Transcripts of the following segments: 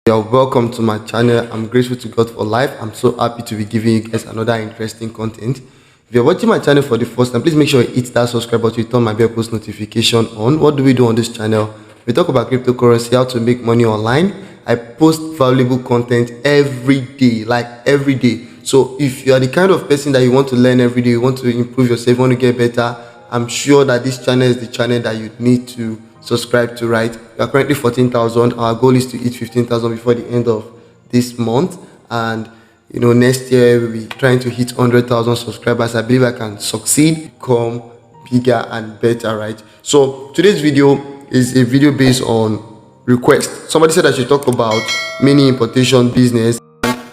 You're welcome to my channel. I'm grateful to God for life. I'm so happy to be giving you guys another interesting content. If you're watching my channel for the first time, please make sure you hit that subscribe button, turn my bell post notification on. What do we do on this channel? We talk about cryptocurrency, how to make money online. I post valuable content every day, like every day. So if you are the kind of person that you want to learn every day, you want to improve yourself, you want to get better, I'm sure that this channel is the channel that you need to subscribe to, right? We are currently 14,000. Our goal is to hit 15,000 before the end of this month, and next year we'll be trying to hit 100,000 subscribers. I believe I can succeed, become bigger and better, right? So today's video is a video based on request. Somebody said I should talk about mini importation business.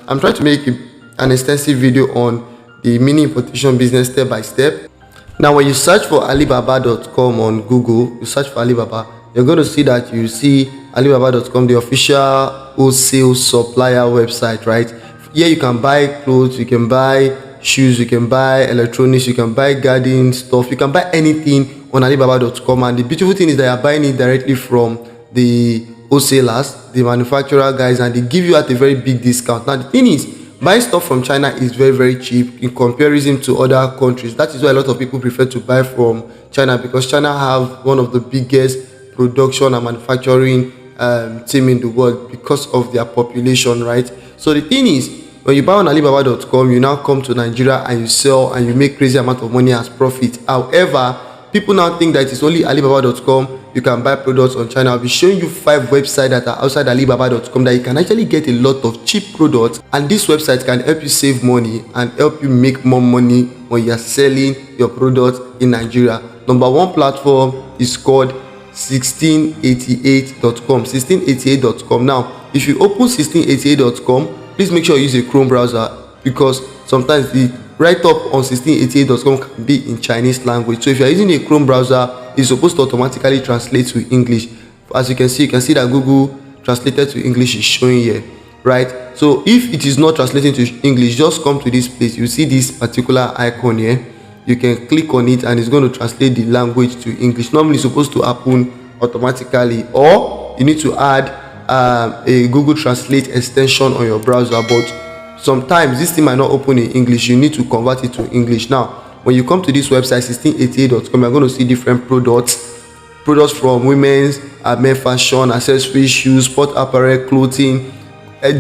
I'm trying to make an extensive video on the mini importation business step by step. Now, when you search for Alibaba.com on Google, you search for Alibaba, you're going to see that you see Alibaba.com, the official wholesale supplier website, right? Here you can buy clothes, you can buy shoes, you can buy electronics, you can buy garden stuff, you can buy anything on Alibaba.com. And the beautiful thing is that you're buying it directly from the wholesalers, the manufacturer guys, and they give you at a very big discount. Now, the thing is, buying stuff from China is very cheap in comparison to other countries. That is why a lot of people prefer to buy from China, because China have one of the biggest production and manufacturing team in the world because of their population, right? So the thing is, when you buy on Alibaba.com, you now come to Nigeria and you sell and you make crazy amount of money as profit. However, people now think that it's only Alibaba.com you can buy products on China. I'll be showing you 5 websites that are outside Alibaba.com that you can actually get a lot of cheap products, and this website can help you save money and help you make more money when you are selling your products in Nigeria. Number one platform is called 1688.com. 1688.com. Now, if you open 1688.com, please make sure you use a Chrome browser, because sometimes the write-up on 1688.com can be in Chinese language. So if you are using a Chrome browser, it's supposed to automatically translate to English. As you can see that Google translated to English is showing here, right? So if it is not translating to English, just come to this place. You see this particular icon here. You can click on it and it's going to translate the language to English. Normally it's supposed to happen automatically, or you need to add a Google Translate extension on your browser, but sometimes this thing might not open in English. You need to convert it to English. Now, when you come to this website 1688.com, you're going to see different products from women's men fashion, accessories, shoes, sport apparel, clothing.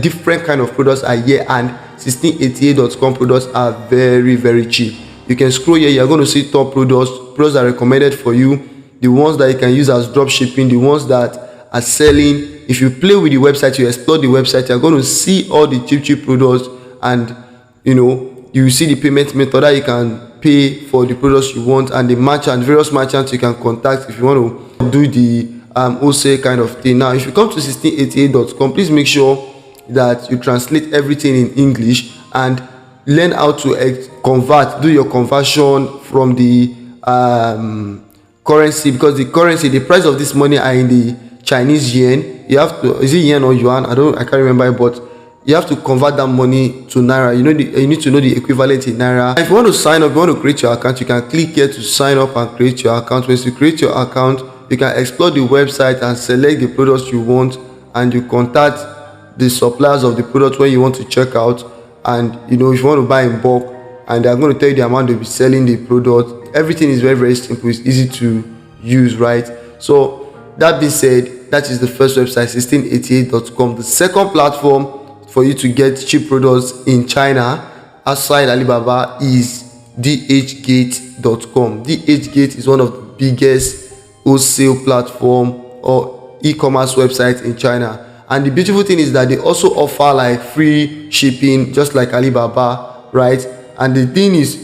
Different kind of products are here, and 1688.com products are very cheap. You can scroll here, you're going to see top products that are recommended for you, the ones that you can use as drop shipping, the ones that are selling. If you play with the website, you explore the website, you're going to see all the cheap products, and you see the payment method that you can pay for the products you want, and the merchant, various merchants you can contact if you want to do the wholesale kind of thing. Now, if you come to 1688.com, please make sure that you translate everything in English and learn how to do your conversion from the currency, because the price of this money are in the Chinese yen. You have to, is it yen or yuan? I can't remember, but you have to convert that money to naira. You need to know the equivalent in naira. If you want to sign up, you want to create your account, you can click here to sign up and create your account. Once you create your account, you can explore the website and select the products you want, and you contact the suppliers of the product when you want to check out. And if you want to buy in bulk, and they're going to tell you the amount they'll be selling the product. Everything is very simple. It's easy to use, right? So that being said, that is the first website, 1688.com. The second platform for you to get cheap products in China outside Alibaba is dhgate.com. dhgate is one of the biggest wholesale platform or e-commerce websites in China, and the beautiful thing is that they also offer like free shipping, just like Alibaba, right? And the thing is,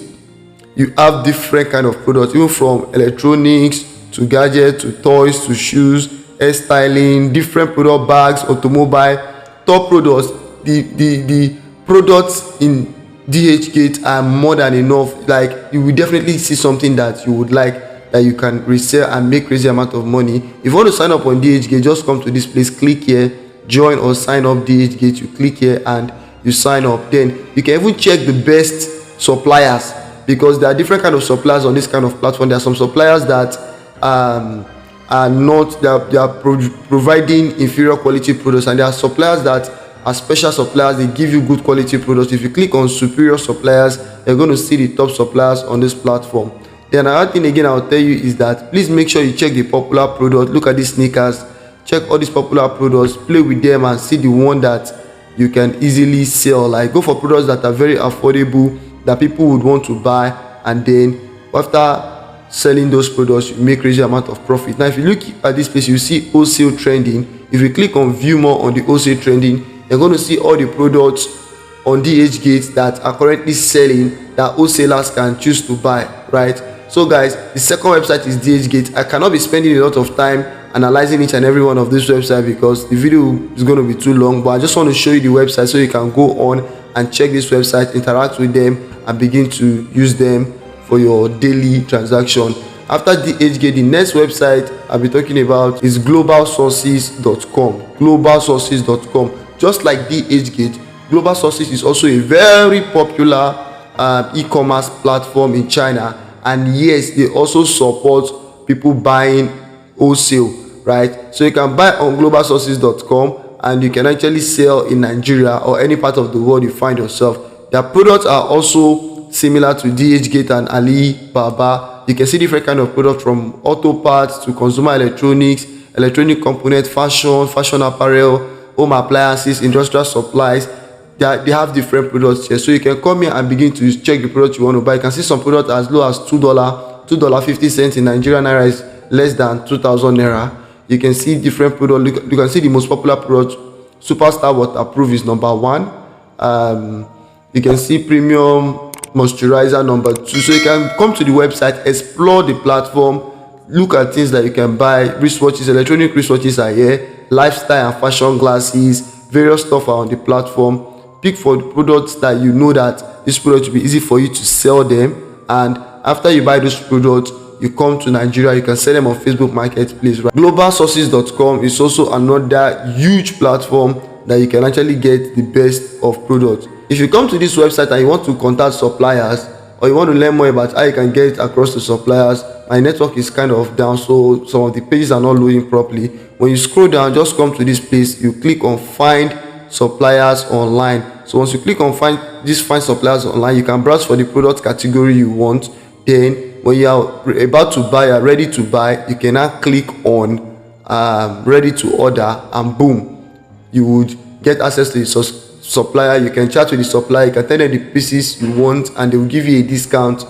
you have different kind of products, even from electronics to gadgets to toys to shoes, hairstyling, different product, bags, automobile, top products. The products in DHgate are more than enough. Like, you will definitely see something that you would like, that you can resell and make crazy amount of money. If you want to sign up on DHgate, just come to this place, click here, join or sign up DHgate. You click here and you sign up. Then you can even check the best suppliers, because there are different kind of suppliers on this kind of platform. There are some suppliers that are not, they are providing inferior quality products, and there are suppliers that are special suppliers. They give you good quality products. If you click on superior suppliers, you're going to see the top suppliers on this platform. Then another thing again I'll tell you is that please make sure you check the popular product. Look at these sneakers, check all these popular products, play with them and see the one that you can easily sell. Like, go for products that are very affordable, that people would want to buy, and then after selling those products, you make crazy amount of profit. Now if you look at this place, you see wholesale trending. If you click on view more on the wholesale trending, you're going to see all the products on DHgate that are currently selling that wholesalers can choose to buy, right? So guys, the second website is DHgate. I cannot be spending a lot of time analyzing each and every one of this website because the video is going to be too long, but I just want to show you the website so you can go on and check this website, interact with them, and begin to use them for your daily transaction. After DHgate, the next website I'll be talking about is globalsources.com. globalsources.com. Just like DHgate, Global Sources is also a very popular e-commerce platform in China, and yes, they also support people buying wholesale, right? So you can buy on globalsources.com and you can actually sell in Nigeria or any part of the world you find yourself. Their products are also similar to DHgate and Alibaba. You can see different kind of products, from auto parts to consumer electronics, electronic components, fashion apparel, home appliances, industrial supplies. They have different products here, so you can come here and begin to check the product you want to buy. You can see some products as low as $2.50 in Nigerian naira is less than 2,000 naira. You can see different products. You can see the most popular product, Superstar Waterproof, is number 1. You can see Premium Moisturizer number 2. So you can come to the website, explore the platform, look at things that you can buy. Wristwatches, electronic wristwatches are here, lifestyle and fashion glasses, various stuff are on the platform. Pick for the products that you know that this product will be easy for you to sell them, and after you buy those products, you come to Nigeria, you can sell them on Facebook Marketplace, right? Globalsources.com is also another huge platform that you can actually get the best of products. If you come to this website and you want to contact suppliers, or you want to learn more about how you can get across to suppliers, my network is kind of down, so some of the pages are not loading properly. When you scroll down, just come to this place, you click on find suppliers online. So once you click on find suppliers online, you can browse for the product category you want. Then when you are about to buy, are ready to buy, you can now click on ready to order, and boom, you would get access to the supplier. You can chat with the supplier, you can tell them the pieces you want, and they will give you a discount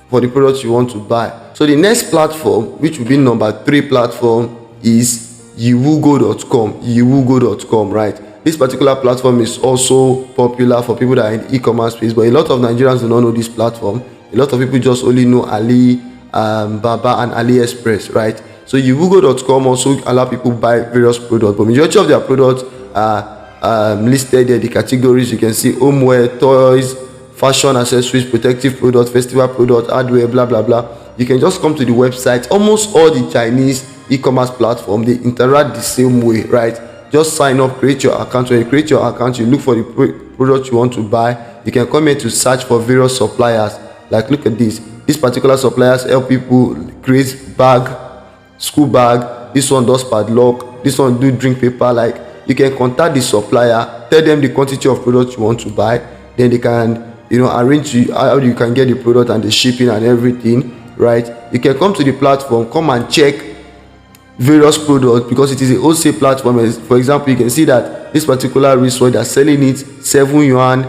for the products you want to buy. So the next platform, which will be number 3 platform, is yiwugo.com, right? This particular platform is also popular for people that are in the e-commerce space, but a lot of Nigerians do not know this platform. A lot of people just only know Alibaba and AliExpress, right? So yiwugo.com also allow people buy various products, but majority of their products are listed there. The categories you can see: homeware, toys, fashion accessories, protective products, festival products, hardware, blah blah blah. You can just come to the website. Almost all the Chinese e-commerce platform, they interact the same way, right? Just sign up, create your account. When you create your account, you look for the product you want to buy. You can come here to search for various suppliers. Like, look at this. These particular suppliers help people create bag, school bag. This one does padlock. This one do drink paper. Like, you can contact the supplier, tell them the quantity of products you want to buy. Then they can, arrange how you can get the product and the shipping and everything, right? You can come to the platform, come and check various products, because it is a wholesale platform. For example, you can see that this particular wristwatch, they're selling it 7 yuan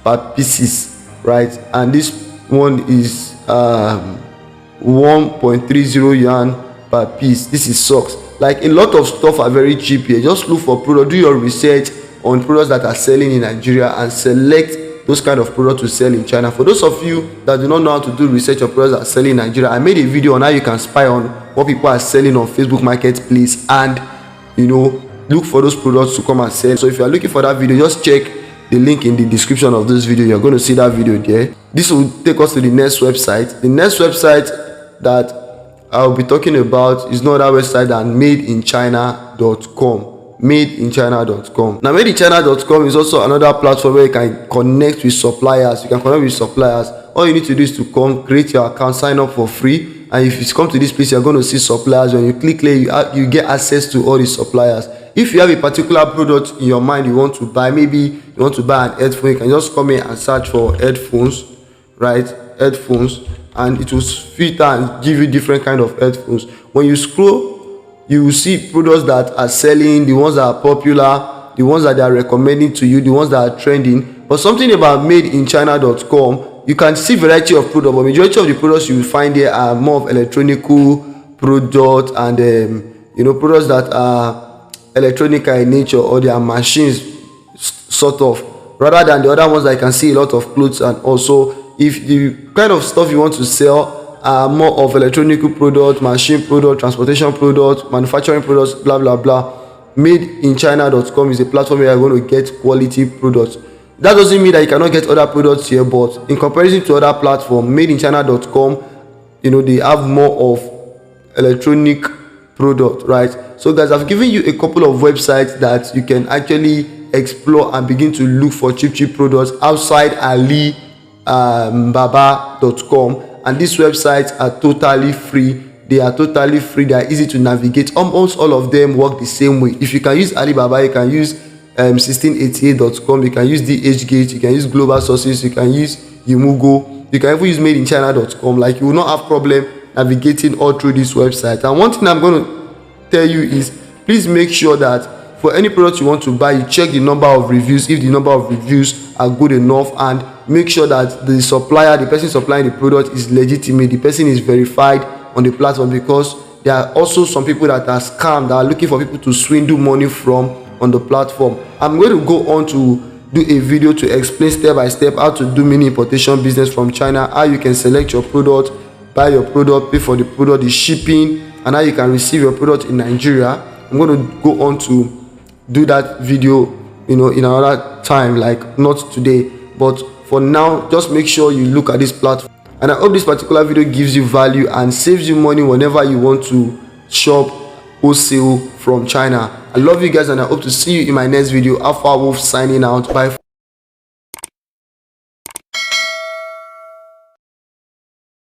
per pieces, right? And this one is 1.30 yuan per piece. This is socks. Like, a lot of stuff are very cheap here. Just look for product, do your research on products that are selling in Nigeria, and select those kind of products to sell in China. For those of you that do not know how to do research on products that are selling in Nigeria, I made a video on how you can spy on what people are selling on Facebook Marketplace, and look for those products to come and sell. So if you are looking for that video, just check the link in the description of this video. You're going to see that video there. This will take us to the next website. The next website that I'll be talking about is no other website than madeinchina.com. madeinchina.com. Now, madeinchina.com is also another platform where you can connect with suppliers. You can connect with suppliers all you need to do is to come create your account, sign up for free, and if you come to this place, you're going to see suppliers. When you click here, you get access to all the suppliers. If you have a particular product in your mind you want to buy, maybe you want to buy an headphone, you can just come here and search for headphones, right? Headphones, and it will filter and give you different kind of headphones. When you scroll, you will see products that are selling, the ones that are popular, the ones that they are recommending to you, the ones that are trending. But something about madeinchina.com, you can see variety of products, but majority of the products you will find there are more of electronical products, and products that are electronic in nature, or they are machines sort of, rather than the other ones that you can see a lot of clothes. And also, if the kind of stuff you want to sell are more of electronic products, machine products, transportation products, manufacturing products, blah blah blah, madeinchina.com is a platform where you're going to get quality products. That doesn't mean that you cannot get other products here, but in comparison to other platforms, madeinchina.com, they have more of electronic product, right? So guys, I've given you a couple of websites that you can actually explore and begin to look for cheap products outside alibaba.com, and these websites are totally free. They are easy to navigate. Almost all of them work the same way. If you can use Alibaba, you can use 1688.com, you can use DHgate, you can use Global Sources, you can use Yumugo, you can even use madeinchina.com. Like, you will not have problem navigating all through this website. And one thing I'm going to tell you is, please make sure that for any product you want to buy, you check the number of reviews, if the number of reviews are good enough, and make sure that the supplier, the person supplying the product, is legitimate, the person is verified on the platform, because there are also some people that are scammed, that are looking for people to swindle money from on the platform. I'm going to go on to do a video to explain step by step how to do mini importation business from China, how you can select your product, buy your product, pay for the product, the shipping, and how you can receive your product in Nigeria. I'm going to go on to do that video in another time, like not today, but for now, just make sure you look at this platform. And I hope this particular video gives you value and saves you money whenever you want to shop wholesale from China. I love you guys, and I hope to see you in my next video. Alpha Wolf signing out. Bye.